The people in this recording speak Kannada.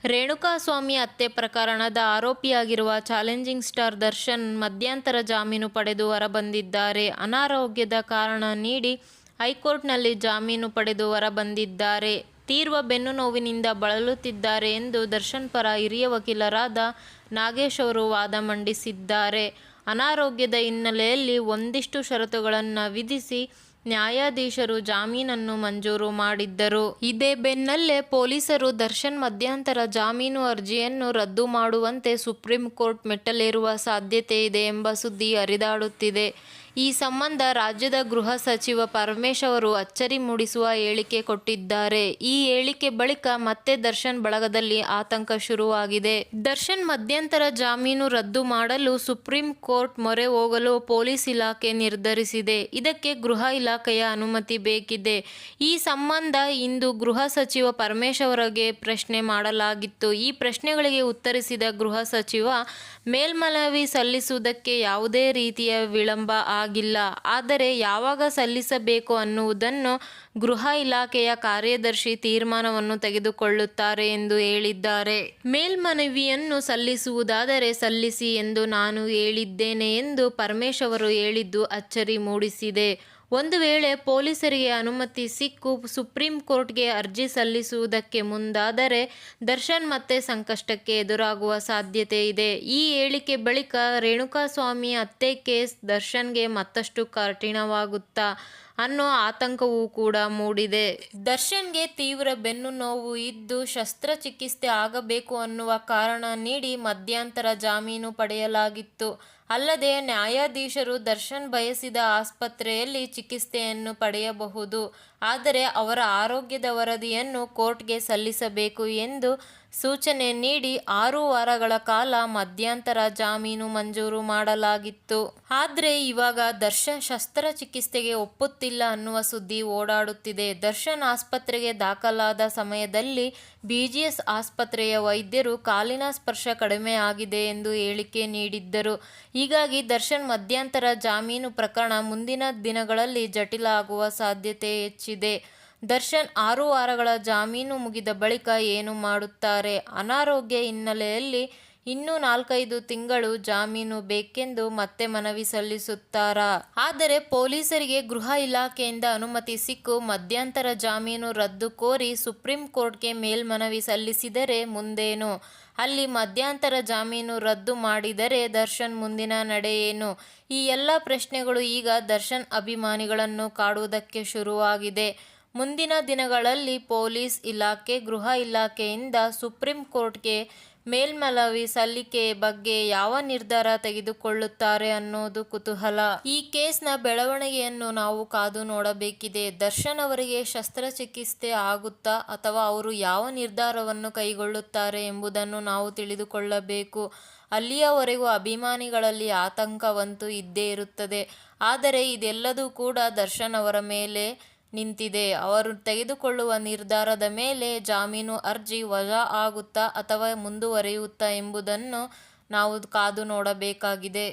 ರೇಣುಕಾಸ್ವಾಮಿ ಹತ್ಯೆ ಪ್ರಕರಣದ ಆರೋಪಿಯಾಗಿರುವ ಚಾಲೆಂಜಿಂಗ್ ಸ್ಟಾರ್ ದರ್ಶನ್ ಮಧ್ಯಂತರ ಜಾಮೀನು ಪಡೆದು ಹೊರಬಂದಿದ್ದಾರೆ. ಅನಾರೋಗ್ಯದ ಕಾರಣ ನೀಡಿ ಹೈಕೋರ್ಟ್ನಲ್ಲಿ ಜಾಮೀನು ಪಡೆದು ಹೊರಬಂದಿದ್ದಾರೆ. ತೀವ್ರ ಬೆನ್ನು ನೋವಿನಿಂದ ಬಳಲುತ್ತಿದ್ದಾರೆ ಎಂದು ದರ್ಶನ್ ಪರ ಹಿರಿಯ ವಕೀಲರಾದ ನಾಗೇಶ್ ಅವರು ವಾದ ಮಂಡಿಸಿದ್ದಾರೆ. ಅನಾರೋಗ್ಯದ ಹಿನ್ನೆಲೆಯಲ್ಲಿ ಒಂದಿಷ್ಟು ಷರತ್ತುಗಳನ್ನು ವಿಧಿಸಿ ನ್ಯಾಯಾಧೀಶರು ಜಾಮೀನನ್ನು ಮಂಜೂರು ಮಾಡಿದ್ದರು. ಇದೇ ಬೆನ್ನಲ್ಲೇ ಪೊಲೀಸರು ದರ್ಶನ್ ಮಧ್ಯಂತರ ಜಾಮೀನು ಅರ್ಜಿಯನ್ನು ರದ್ದು ಮಾಡುವಂತೆ ಸುಪ್ರೀಂ ಕೋರ್ಟ್ ಮೆಟ್ಟಿಲೇರುವ ಸಾಧ್ಯತೆ ಇದೆ ಎಂಬ ಸುದ್ದಿ ಹರಿದಾಡುತ್ತಿದೆ. ಈ ಸಂಬಂಧ ರಾಜ್ಯದ ಗೃಹ ಸಚಿವ ಪರಮೇಶ್ ಅವರು ಅಚ್ಚರಿ ಮೂಡಿಸುವ ಹೇಳಿಕೆ ಕೊಟ್ಟಿದ್ದಾರೆ. ಈ ಹೇಳಿಕೆ ಬಳಿಕ ಮತ್ತೆ ದರ್ಶನ್ ಬಳಗದಲ್ಲಿ ಆತಂಕ ಶುರುವಾಗಿದೆ. ದರ್ಶನ್ ಮಧ್ಯಂತರ ಜಾಮೀನು ರದ್ದು ಮಾಡಲು ಸುಪ್ರೀಂ ಕೋರ್ಟ್ ಮೊರೆ ಹೋಗಲು ಪೊಲೀಸ್ ಇಲಾಖೆ ನಿರ್ಧರಿಸಿದೆ. ಇದಕ್ಕೆ ಗೃಹ ಇಲಾಖೆಯ ಅನುಮತಿ ಬೇಕಿದೆ. ಈ ಸಂಬಂಧ ಇಂದು ಗೃಹ ಸಚಿವ ಪರಮೇಶ್ ಅವರಿಗೆ ಪ್ರಶ್ನೆ ಮಾಡಲಾಗಿತ್ತು. ಈ ಪ್ರಶ್ನೆಗಳಿಗೆ ಉತ್ತರಿಸಿದ ಗೃಹ ಸಚಿವ, ಮೇಲ್ಮನವಿ ಸಲ್ಲಿಸುವುದಕ್ಕೆ ಯಾವುದೇ ರೀತಿಯ ವಿಳಂಬ ಆಗಿಲ್ಲ. ಆದರೆ ಯಾವಾಗ ಸಲ್ಲಿಸಬೇಕು ಅನ್ನುವುದನ್ನು ಗೃಹ ಇಲಾಖೆಯ ಕಾರ್ಯದರ್ಶಿ ತೀರ್ಮಾನವನ್ನು ತೆಗೆದುಕೊಳ್ಳುತ್ತಾರೆ ಎಂದು ಹೇಳಿದ್ದಾರೆ. ಮೇಲ್ಮನವಿಯನ್ನು ಸಲ್ಲಿಸುವುದಾದರೆ ಸಲ್ಲಿಸಿ ಎಂದು ನಾನು ಹೇಳಿದ್ದೇನೆ ಎಂದು ಪರಮೇಶ್ ಅವರು ಹೇಳಿದ್ದು ಅಚ್ಚರಿ ಮೂಡಿಸಿದೆ. ಒಂದು ವೇಳೆ ಪೊಲೀಸರಿಗೆ ಅನುಮತಿ ಸಿಕ್ಕು ಸುಪ್ರೀಂ ಕೋರ್ಟ್ಗೆ ಅರ್ಜಿ ಸಲ್ಲಿಸುವುದಕ್ಕೆ ಮುಂದಾದರೆ ದರ್ಶನ್ ಮತ್ತೆ ಸಂಕಷ್ಟಕ್ಕೆ ಎದುರಾಗುವ ಸಾಧ್ಯತೆ ಇದೆ. ಈ ಹೇಳಿಕೆ ಬಳಿಕ ರೇಣುಕಾಸ್ವಾಮಿ ಹತ್ಯೆ ಕೇಸ್ ದರ್ಶನ್ಗೆ ಮತ್ತಷ್ಟು ಕಠಿಣವಾಗುತ್ತಾ ಅನ್ನೋ ಆತಂಕವೂ ಕೂಡ ಮೂಡಿದೆ. ದರ್ಶನ್ಗೆ ತೀವ್ರ ಬೆನ್ನು ನೋವು ಇದ್ದು ಶಸ್ತ್ರಚಿಕಿತ್ಸೆ ಆಗಬೇಕು ಅನ್ನುವ ಕಾರಣ ನೀಡಿ ಮಧ್ಯಂತರ ಜಾಮೀನು ಪಡೆಯಲಾಗಿತ್ತು. ಅಲ್ಲದೆ ನ್ಯಾಯಾಧೀಶರು ದರ್ಶನ್ ಬಯಸಿದ ಆಸ್ಪತ್ರೆಯಲ್ಲಿ ಚಿಕಿತ್ಸೆಯನ್ನು ಪಡೆಯಬಹುದು. ಆದರೆ ಅವರ ಆರೋಗ್ಯದ ವರದಿಯನ್ನು ಕೋರ್ಟ್ಗೆ ಸಲ್ಲಿಸಬೇಕು ಎಂದು ಸೂಚನೆ ನೀಡಿ 6 ವಾರಗಳ ಕಾಲ ಮಧ್ಯಂತರ ಜಾಮೀನು ಮಂಜೂರು ಮಾಡಲಾಗಿತ್ತು. ಆದ್ರೆ ಇವಾಗ ದರ್ಶನ್ ಶಸ್ತ್ರಚಿಕಿತ್ಸೆಗೆ ಒಪ್ಪುತ್ತಿಲ್ಲ ಅನ್ನುವ ಸುದ್ದಿ ಓಡಾಡುತ್ತಿದೆ. ದರ್ಶನ್ ಆಸ್ಪತ್ರೆಗೆ ದಾಖಲಾದ ಸಮಯದಲ್ಲಿ ಬಿಜಿಎಸ್ ಆಸ್ಪತ್ರೆಯ ವೈದ್ಯರು ಕಾಲಿನ ಸ್ಪರ್ಶ ಕಡಿಮೆ ಆಗಿದೆ ಎಂದು ಹೇಳಿಕೆ ನೀಡಿದ್ದರು. ಹೀಗಾಗಿ ದರ್ಶನ್ ಮಧ್ಯಂತರ ಜಾಮೀನು ಪ್ರಕರಣ ಮುಂದಿನ ದಿನಗಳಲ್ಲಿ ಜಟಿಲ ಆಗುವ ಸಾಧ್ಯತೆ ಹೆಚ್ಚಿದೆ. ದರ್ಶನ್ 6 ವಾರಗಳ ಜಾಮೀನು ಮುಗಿದ ಬಳಿಕ ಏನು ಮಾಡುತ್ತಾರೆ? ಅನಾರೋಗ್ಯ ಹಿನ್ನೆಲೆಯಲ್ಲಿ ಇನ್ನೂ 4-5 ತಿಂಗಳು ಜಾಮೀನು ಬೇಕೆಂದು ಮತ್ತೆ ಮನವಿ ಸಲ್ಲಿಸುತ್ತಾರಾ? ಆದರೆ ಪೊಲೀಸರಿಗೆ ಗೃಹ ಇಲಾಖೆಯಿಂದ ಅನುಮತಿ ಸಿಕ್ಕು ಮಧ್ಯಂತರ ಜಾಮೀನು ರದ್ದು ಕೋರಿ ಸುಪ್ರೀಂ ಕೋರ್ಟ್ಗೆ ಮೇಲ್ಮನವಿ ಸಲ್ಲಿಸಿದರೆ ಮುಂದೇನು? ಅಲ್ಲಿ ಮಧ್ಯಂತರ ಜಾಮೀನು ರದ್ದು ಮಾಡಿದರೆ ದರ್ಶನ್ ಮುಂದಿನ ನಡೆ ಏನು? ಈ ಎಲ್ಲ ಪ್ರಶ್ನೆಗಳು ಈಗ ದರ್ಶನ್ ಅಭಿಮಾನಿಗಳನ್ನು ಕಾಡುವುದಕ್ಕೆ ಶುರುವಾಗಿದೆ. ಮುಂದಿನ ದಿನಗಳಲ್ಲಿ ಪೊಲೀಸ್ ಇಲಾಖೆ, ಗೃಹ ಇಲಾಖೆಯಿಂದ ಸುಪ್ರೀಂ ಕೋರ್ಟ್ಗೆ ಮೇಲ್ಮನವಿ ಸಲ್ಲಿಕೆ ಬಗ್ಗೆ ಯಾವ ನಿರ್ಧಾರ ತೆಗೆದುಕೊಳ್ಳುತ್ತಾರೆ ಅನ್ನೋದು ಕುತೂಹಲ. ಈ ಕೇಸ್ನ ಬೆಳವಣಿಗೆಯನ್ನು ನಾವು ಕಾದು ನೋಡಬೇಕಿದೆ. ದರ್ಶನ್ ಅವರಿಗೆ ಶಸ್ತ್ರಚಿಕಿತ್ಸೆ ಆಗುತ್ತಾ ಅಥವಾ ಅವರು ಯಾವ ನಿರ್ಧಾರವನ್ನು ಕೈಗೊಳ್ಳುತ್ತಾರೆ ಎಂಬುದನ್ನು ನಾವು ತಿಳಿದುಕೊಳ್ಳಬೇಕು. ಅಲ್ಲಿಯವರೆಗೂ ಅಭಿಮಾನಿಗಳಲ್ಲಿ ಆತಂಕವಂತೂ ಇದ್ದೇ ಇರುತ್ತದೆ. ಆದರೆ ಇದೆಲ್ಲದೂ ಕೂಡ ದರ್ಶನ್ ಅವರ ಮೇಲೆ ನಿಂತಿದೆ. ಅವರು ತೆಗೆದುಕೊಳ್ಳುವ ನಿರ್ಧಾರದ ಮೇಲೆ ಜಾಮೀನು ಅರ್ಜಿ ವಜಾ ಆಗುತ್ತಾ ಅಥವಾ ಮುಂದುವರಿಯುತ್ತಾ ಎಂಬುದನ್ನು ನಾವು ಕಾದು ನೋಡಬೇಕಾಗಿದೆ.